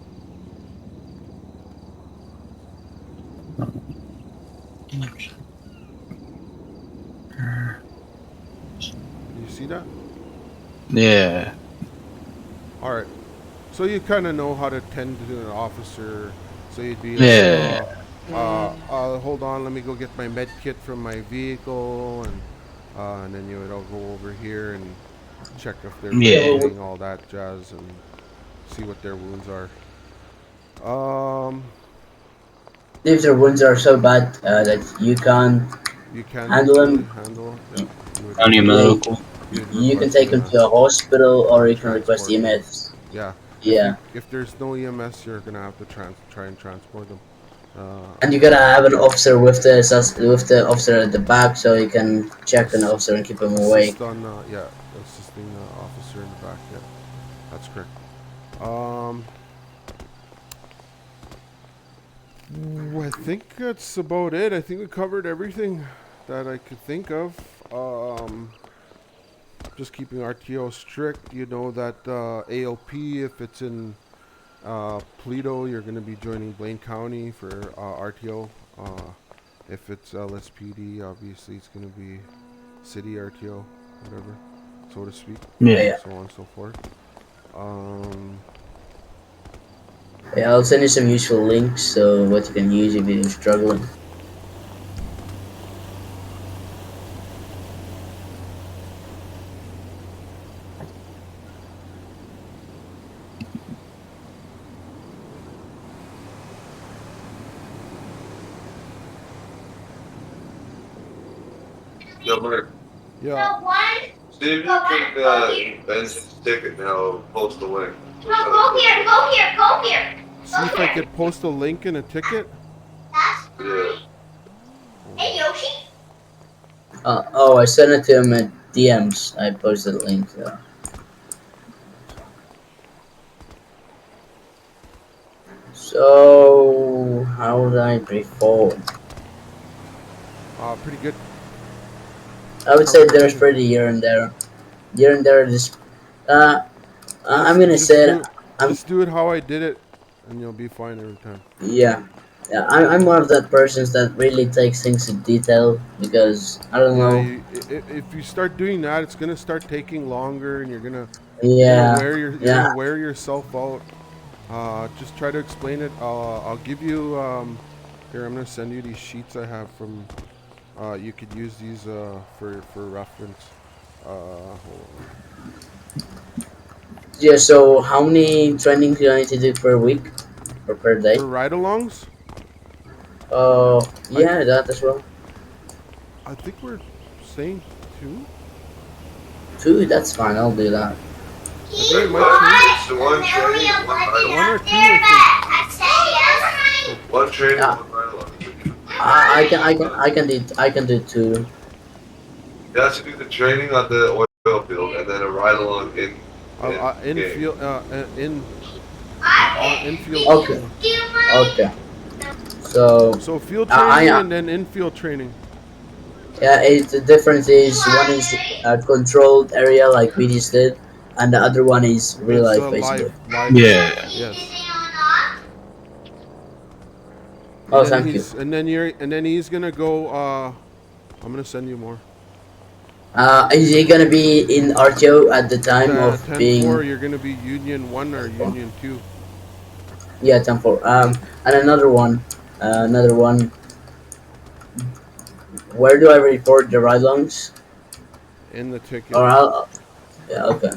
Do you see that? Yeah. All right. So you kind of know how to tend to an officer. So you'd be like, Yeah. hold on, let me go get my med kit from my vehicle, and then you would all go over here and check if they're Yeah, Yeah. breathing, all that jazz, and see what their wounds are. Um, if their wounds are so bad that you can't you can't handle really them, handle. Yeah, you would County yeah, medical. you would you can request take them to a EMS hospital or or you can request transport them. EMS. Yeah, Yeah, if there's no EMS, you're gonna have to try and transport them. and you gotta have an officer with with the officer at the back so you can check an officer and keep him awake. Assist on yeah, assisting officer in the back. Yeah, that's correct. Um, I think that's about it. I think we covered everything that I could think of. Um, just keeping RTO strict. You know that ALP, if it's in Paleto, you're going to be joining Blaine County for RTO. If it's LSPD, obviously it's going to be city RTO, whatever, so to speak, Yeah. Yeah, so on and so forth. Um, yeah. I'll send you some useful links so what you can use if you're struggling. Yo, Mark. yeah, See if you can end his ticket now. Post the link. No, go here, go here. see if I could post a link in a ticket. Yeah. Oh, I sent it to him at DMs. I posted a link. So how would I perform? Pretty good. I would How say are you there's doing? pretty here and there. Here and there, just uh, I'm gonna Just say do it. it. I'm Just do it how I did it, and you'll be fine every time. yeah, yeah. I'm one of that persons that really takes things in detail because I don't Yeah, know. if you start doing that, it's gonna start taking longer, and Yeah, you're yeah, gonna wear yourself out. Just try to explain it. I'll give you here. I'm gonna send you these sheets I have from. You could use these for reference. Hold on. yeah. So how many trainings do I need to do per week or per day? For ride-alongs, I Yeah, that as well. I think we're saying two. Two, that's fine. I'll do that. I think it might change. So one training, One or two, I think. one training, Yeah, one ride along. I can do two. You have to do the training on the oil field and then a ride along in game. Infield, on infield Okay, training. okay. So So field I training and then infield training. yeah, the difference is one is a controlled area like we just did, and the other one is real It's life basically. live. Yeah. Yes. And Oh, then thank you. he's gonna go. I'm gonna send you more. Is he gonna be in RTO at the time of 10-4, being? you're gonna be Union 1 or Union 2 Yeah, 10-4. And another one. Where do I report the ride-alongs? in the ticket. Or yeah, okay.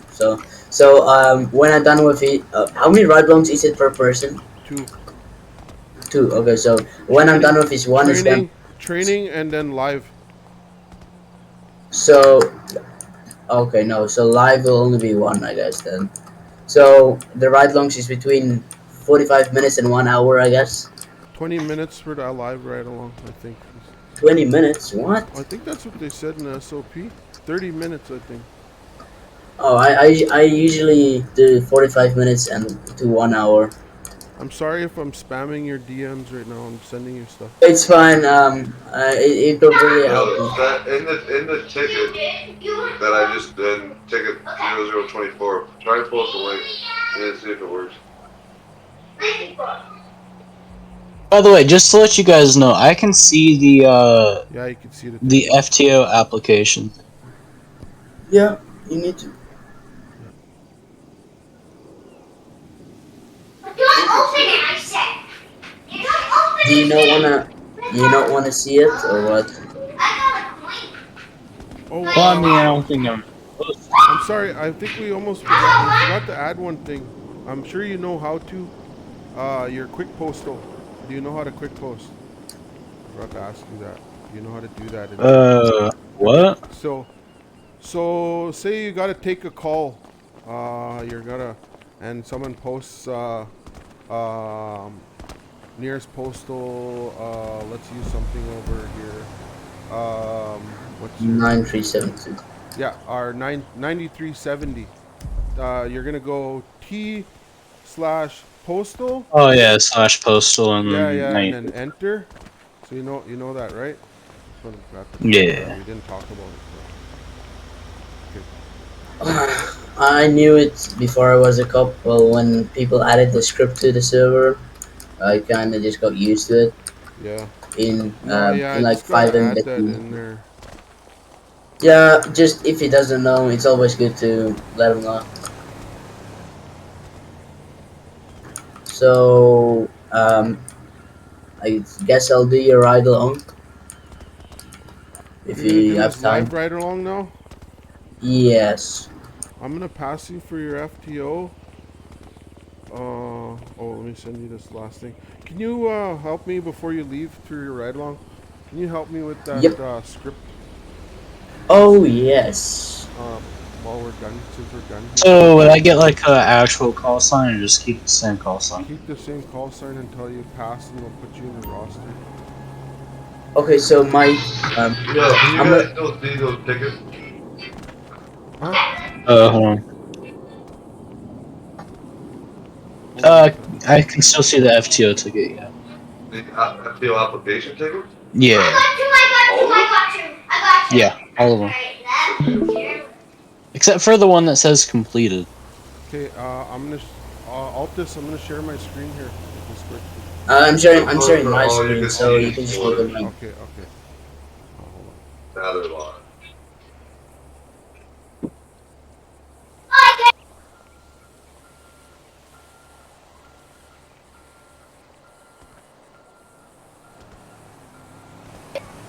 When I'm done with it, how many ride-alongs is it per person? 2. Two. Okay, so when I'm done Training, with this one is gonna. training, and then live. So okay, no. So live will only be one, I guess then. So the ride-alongs is between 45 minutes and 1 hour, I guess. 20 minutes for the live ride along. I think. 20 minutes. What? I think that's what they said in the SOP. 30 minutes, I think. Oh, I usually do 45 minutes and to 1 hour. I'm sorry if I'm spamming your DMs right now. I'm sending you stuff. It's fine. It will really help Yo, me. that in the ticket that I just did, ticket 0024. Try and post a link and see if it works. By the way, just to let you guys know, I can see Yeah, you can see the the ticket. FTO application. Yeah, you need to. Do you not wanna see it or what? Oh, Well, I mean, I don't think I'm supposed to. I'm sorry. I think we almost forgot. We forgot to add one thing. I'm sure you know how to. Your quick postal. Do you know how to quick post? I forgot to ask you that. Do you know how to do that? What? So say you gotta take a call. You're gonna, and someone posts um, nearest postal. Let's use something over here. What's your 9372. yeah, our 9370. You're gonna go T slash postal. Oh yeah, slash postal and Yeah, then yeah, and night. then enter. So you know that, right? Just wanna forgot to mention that. Yeah. We didn't talk about it. So. I knew it before I was a cop. Well, when people added the script to the server, I kind of just got used to it. Yeah. No, yeah, In I like just gotta FiveM. add that in there. Yeah, just if he doesn't know, it's always good to let him know. So I guess I'll do your ride along if You're gonna you do have his live time. ride along now. Yes. I'm gonna pass you for your FTO. Let me send you this last thing. Can you help me before you leave through your ride along? Can you help me with that Yep. script? Oh yes. Uh, while we're done, since we're done here, So would I get like a actual call sign or just keep the same call sign? keep the same call sign until you pass, and we'll put you in the roster. Okay, so my Yo, can you I'm guys gonna. still see those tickets? Huh? Hold on. Hold on a second. I can still see the FTO ticket. Yeah. The FPO application tickets? Yeah. All of them? Yeah. All of them, except for the one that says completed. Okay, I'm gonna alt this. I'm gonna share my screen here with Discord. I'm So sharing. I'm for, sharing for my all you screen, can so see you can just look for at mine. Okay, okay. Hold on. now they're live.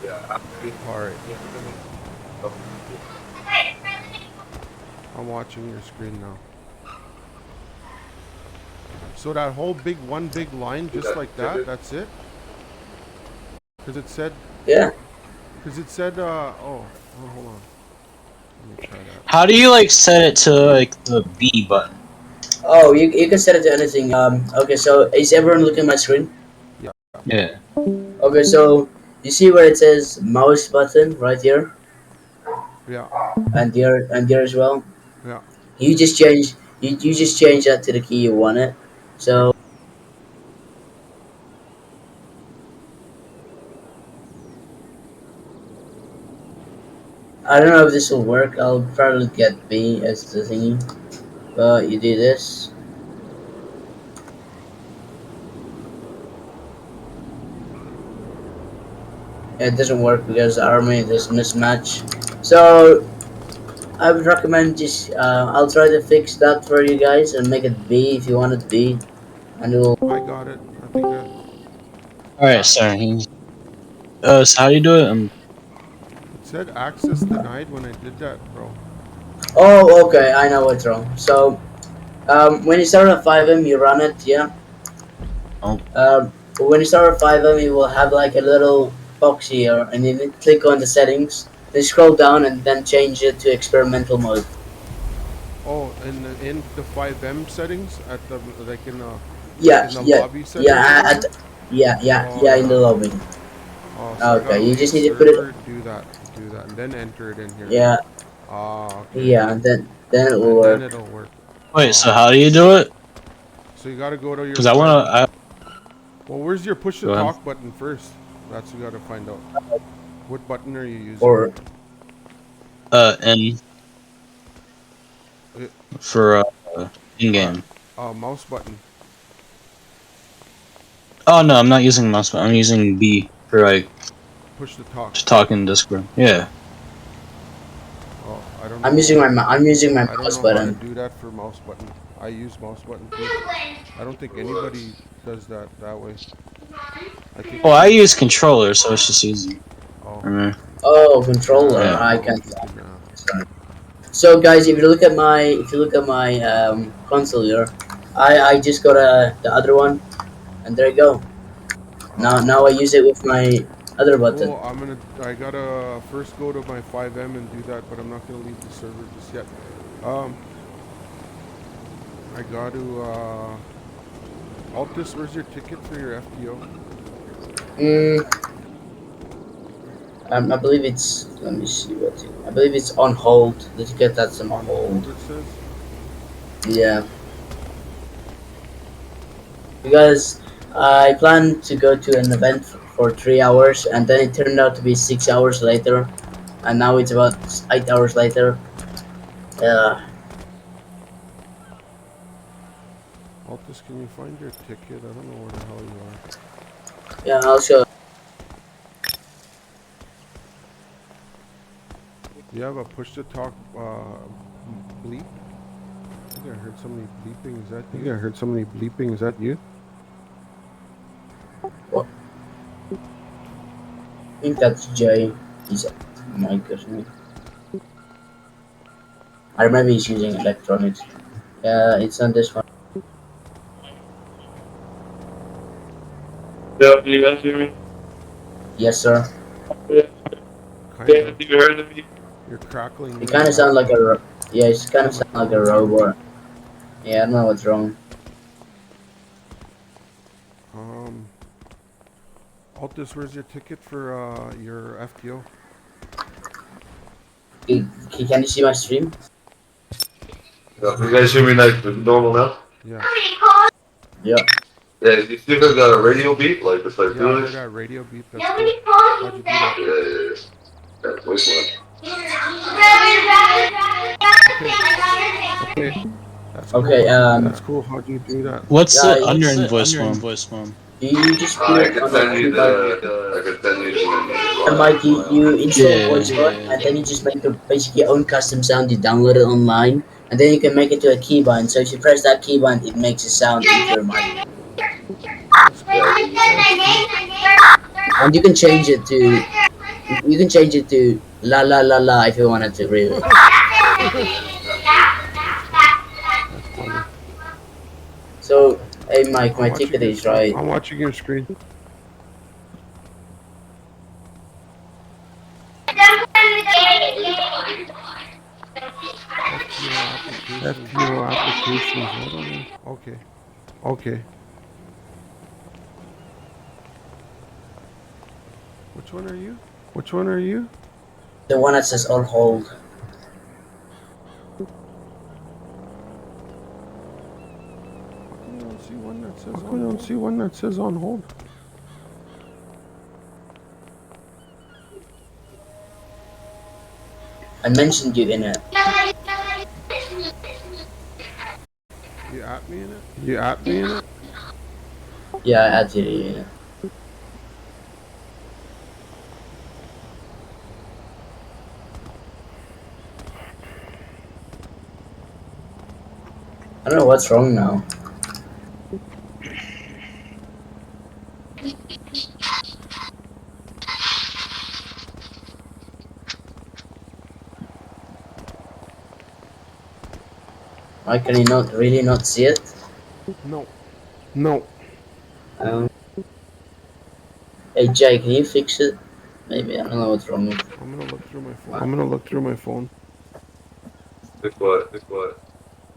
Yeah. All right, I'm watching your screen now. So that whole one big line, just like that. That's it. Because it said. Yeah. Because it said. Hold on. Let me try that. How do you like set it to like the B button? Oh, you can set it to anything. Okay, so is everyone looking at my screen? Yeah. Yeah. Okay, so you see where it says mouse button right here, Yeah. and here as well. Yeah. You just change. You just change that to the key you want it. Okay. So I don't know if this will work. I'll probably get B as the thingy. But you do this. It doesn't work because the army there's mismatch. So I would recommend just I'll try to fix that for you guys and make it B if you want it B, and it'll. I got it. I think that. All right, sorry. So how do you do it? It said access denied when I did that, bro. Oh, okay. I know what's wrong. So when you start a FiveM, you run it, yeah. Oh, When you start a FiveM, you will have like a little box here, and you need to click on the settings. Then scroll down and then change it to experimental mode. Oh, in the FiveM settings at the like in the Yeah, yeah, lobby settings or yeah, whatever. yeah, Oh yeah, in the yeah. lobby. Oh, so I Okay, gotta you leave just need to put it. server, do that, and then enter it in here. Yeah, Ah, okay. yeah, and then it will And then work. it'll work. wait. So Ah, how do you do it? so you gotta go to your Because I Five. want to. Well, where's your push to Go ahead. talk button first? That's you gotta find out. What button are you using? Or And It, for in uh, game. mouse button. Oh no, I'm not using mouse. I'm using B for like Push to talk. to talk in Discord. Yeah. Oh, I don't I'm using know. I'm using my I don't mouse know how to button. do that for mouse button. I use mouse button too. I don't think anybody does that way. I think Well, you I need. use controller, so it's just easy Oh, for me. Oh, yeah. controller. Yeah. I Oh, can't. you can. So guys, if you look at my console here, I just got the other one, and there you go. Now I Okay. use it with my other button. Cool. I gotta first go to my FiveM and do that, but I'm not gonna leave the server just yet. Um. I got to Altus, where's your ticket for your FTO? Mm, I believe it's. Let me see what. I believe it's on hold. Let's get that on On hold. hold it says. Yeah, because I planned to go to an event for 3 hours, and then it turned out to be 6 hours later, and now it's about 8 hours later. Uh, Altus, can you find your ticket? I don't know where the hell you are. yeah, I'll show. You have a push to talk bleep? I think I heard somebody bleeping. Is that you? I think I heard somebody bleeping. Is that you? What? I think that's Jay. He's my goodness. I remember he's using electronics. Yeah, it's on this one. Yeah, can you guys hear me? Yes, sir. Yeah, Kind can of. you hear me? You're crackling It really kind of bad. sounds like a. Yeah, it's kind of Sound sound like a like a robot. robot. Yeah, I don't know what's wrong. Um, Altus, where's your ticket for your FTO? Can you see my stream? Yeah, can you guys hear me like normal now? Yeah. Yeah. Yeah, you still got a radio beep? Like it's like Yeah, I doing heard it? that radio beep. That's cool. How'd you do that? Yeah, yeah, yeah. That's voice line. Okay. Okay. That's cool. Okay. How'd you do that? That's cool. How'd you do that? What's Yeah. the under invoice one? You just put I it can on the send you keyboard. I can send you And the Mike, you install Yeah. VoiceBot, and then you just make your basically your own custom sound. You download it online, and then you can make it to a keybind. So if you press that keybind, it makes a sound into your mic, That's Yeah, cool. I can use that. That's cool. and you can change it to la la la la if you wanted to really. That's funny. So hey Mike, I'm my watching ticket your is screen. right. I'm watching your screen. FTO applications. FTO applications. What are they? Okay. Okay. Which one are you? Which one are you? The one that says on hold. How come I don't see one that says? How come I don't see one that says on hold? I mentioned you in it. You at me in it? You at me in it? Yeah, I added you in it. don't know what's wrong now. Why can you not really not see it? No. No. Um, hey Jay, can you fix it? Maybe, I don't know what's wrong with it. I'm gonna look through my phone. I'm gonna look through my phone. It's what? It's what?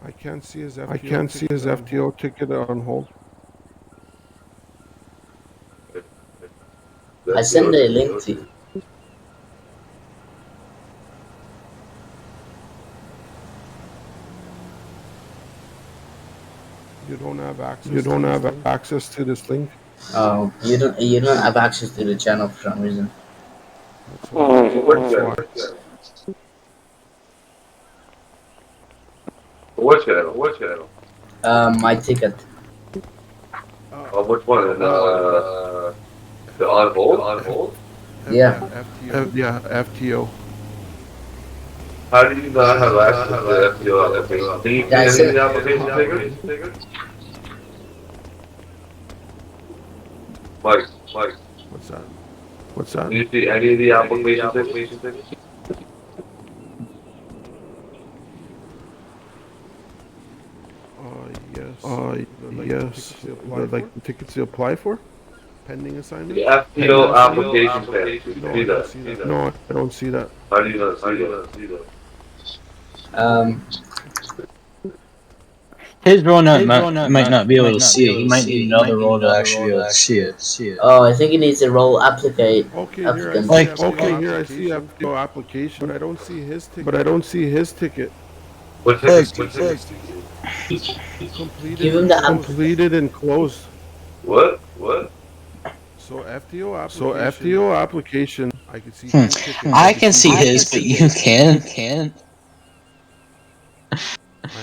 I can't see his FTO ticket on hold. I sent a link to you. You don't have access. You don't have access to this link. Oh, you don't have access to the channel for some reason. That's why. What channel? What channel? My ticket. Which one? The on hold? On hold? Yeah. FTO. Yeah, FTO. How do you not have access to the FTO application? Can you Yeah, I see said- the application ticket? Mike, What's that? What's that? do you see any of the application tickets? Yes. Yes. Like the tickets you apply for? Pending assignment? The FTO application page. Do you see that? No, I don't see that. How do you not see that? His role might not be able to see it. He might need another role to actually be able to see it. Oh, I think it needs a role applicant. Okay, here I see FTO application, but I don't see his ticket. What tickets do you see? Give him the Completed and closed. What? So FTO application. I can see. I can see his, but you can't.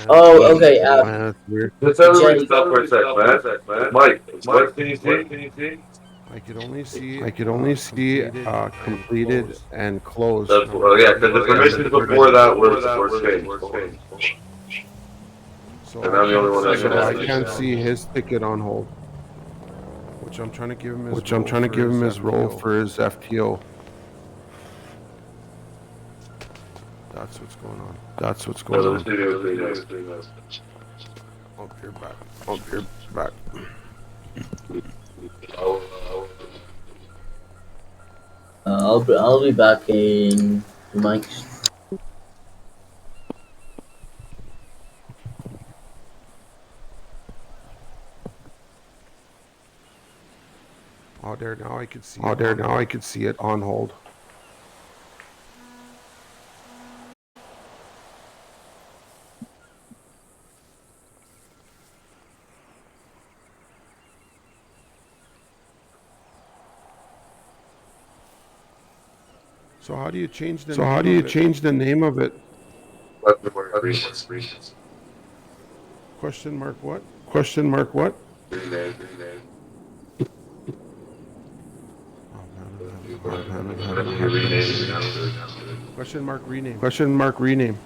Oh, okay. That's weird. Let's everybody stop for a sec, man. Mike, what can you see? I could only see completed and closed. Yeah, because the permissions before that were changed. So And I'm the only one that can I see can't it. see his ticket on hold. Which I'm trying to give him his role for his FTO. That's what's going on. Oh, you're back. I'll be back in Mike. Oh, there now I could see it on hold. So how do you change the name of it? Question mark what? Rename. Question mark rename.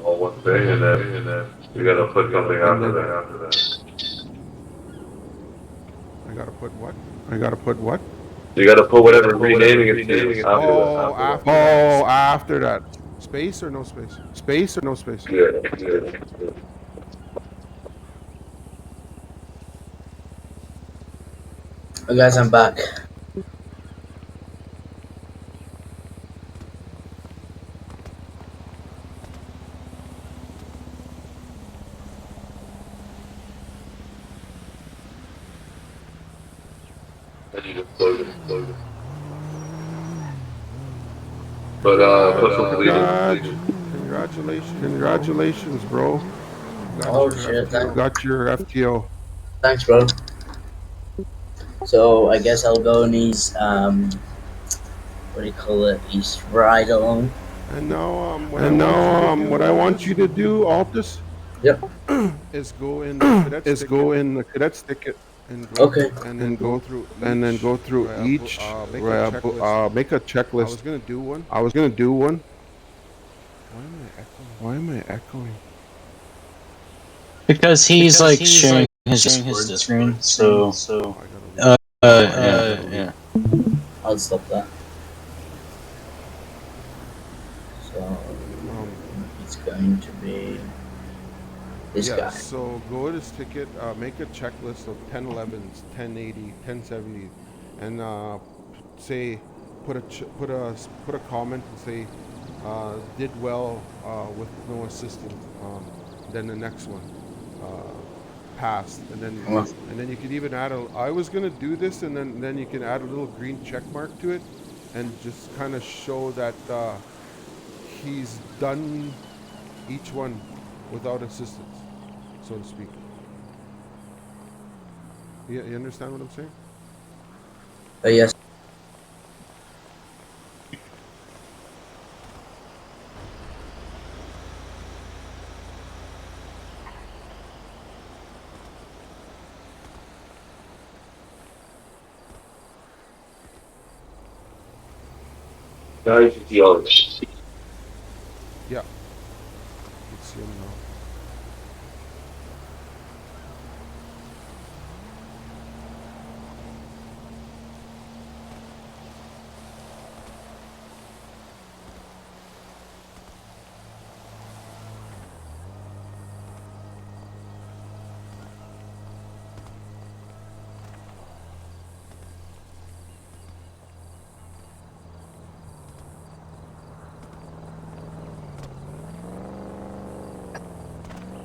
All one thing, and then you gotta put something after that. I gotta put what? You gotta put whatever renaming it to after that. After that. Space or no space? Yeah. Oh, guys, I'm back. And you just close it. But Congratulations, bro. Oh shit! Got your FTO. Thanks, bro. So I guess I'll go on his what do you call it? His ride along. And now what I want you to do, Altus, Yep. is go in the cadet's ticket and go, Okay. and then go through each. Make a checklist. I was gonna do one. Why am I echoing? because he's like sharing his Discord screen. So, I gotta leave. yeah. I'll stop that. So Um, it's going to be this yeah, guy. so go to his ticket, make a checklist of 1011s, 1080, 1070, and say, put a comment and say, did well with no assistance. Then the next one, passed, and then you could even add a. I was gonna do this, and then you can add a little green check mark to it, and just kind of show that he's done each one without assistance, so to speak. You understand what I'm saying? Yes. $950. Yeah. Let's see him now.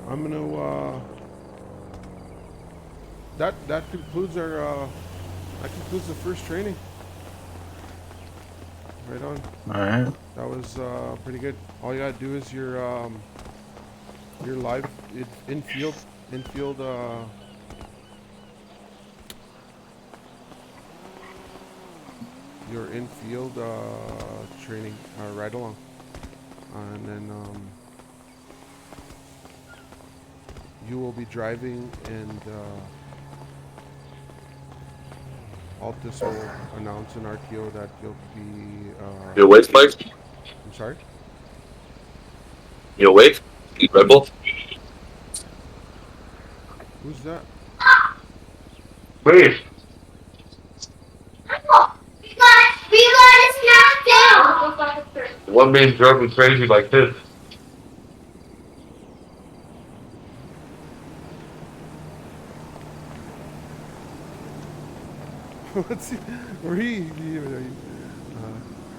I'm gonna that concludes our that concludes the first training. Right on. All right. That was pretty good. All you gotta do is your live infield your infield training ride along, and then you will be driving, and Altus will announce an RTO that you'll be. You awake, Mike? I'm sorry. You awake? Red Bull? Who's that? Wait. One being drunk and crazy like this. What's he? Where he?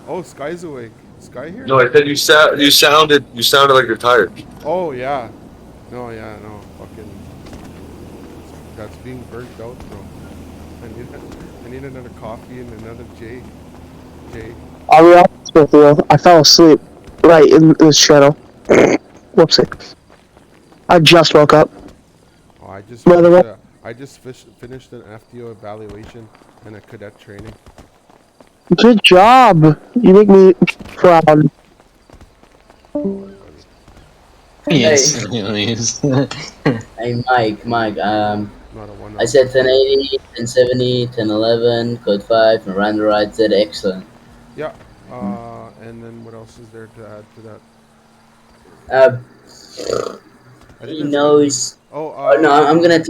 Oh, Sky's awake. Sky here? No, I said you sounded like you're tired. Oh yeah. No, yeah, no. Fucking. That's being burnt out, bro. I need another coffee and another J. I'll be honest with you. I fell asleep right in this channel. Whoopsie. I just woke up. Oh, I just By the way- finished an FTO evaluation and a cadet training. Good job. You make me proud. Yes. Hey, Mike. Not a one. I said 1080, 1070, 1011, code 5, Miranda Right said excellent. Yeah. And then what else is there to add to that? I think He that's knows. Oh, Oh, no, I'm gonna.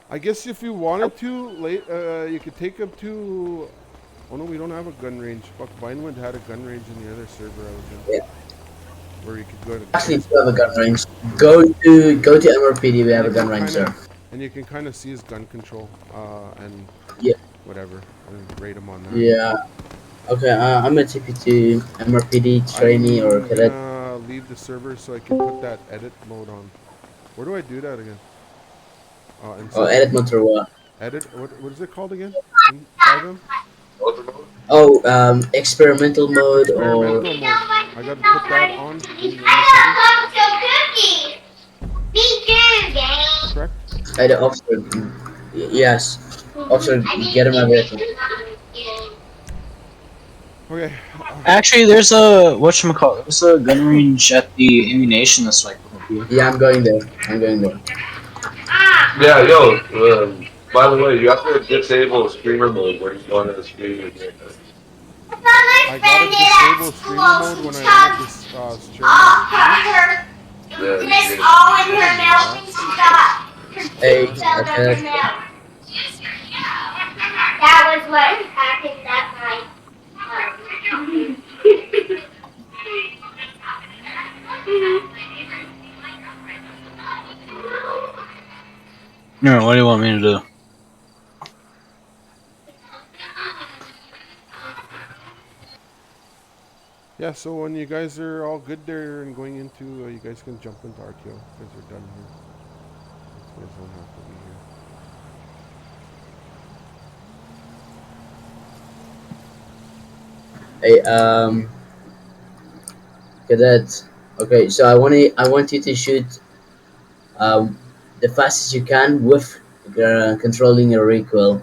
I guess if you wanted to, you could take him to. Oh no, we don't have a gun range. Fuck, Vinewood had a gun range in the other server I was in. Yeah. Where you could go to. Actually, we have a gun range. Go to MRPD. We have a gun range there. And you can kind of see his gun control, and Yeah. whatever, and rate him on that. Yeah. Okay. I'm gonna TP to MRPD trainee or cadet. I'm gonna leave the server so I can put that edit mode on. Where do I do that again? Oh, edit mode or what? Edit. What is it called again? In FiveM? Oh, experimental mode or. Experimental mode. I gotta put that on in the settings. Correct? Edit officer. Yes. Officer, get in my vehicle. Okay. Actually, there's a whatchamacallit. There's a gun range at the ammunition this way. Yeah, I'm going there. Yeah, yo. By the way, you have to disable streamer mode when you go into the stream. I gotta disable streamer mode when I want to share my screen. Yeah, It's yeah. all in I her didn't know milk that. and she got Hey, confused That's over weird. okay, her milk. That was what happened that night. No, what do you want me to do? Yeah, so when you guys are all good there and going into, you guys can jump into RTO. You guys are done here. You guys don't have to be here. hey, cadet. Okay, so I want you to shoot um, the fastest you can with controlling your recoil.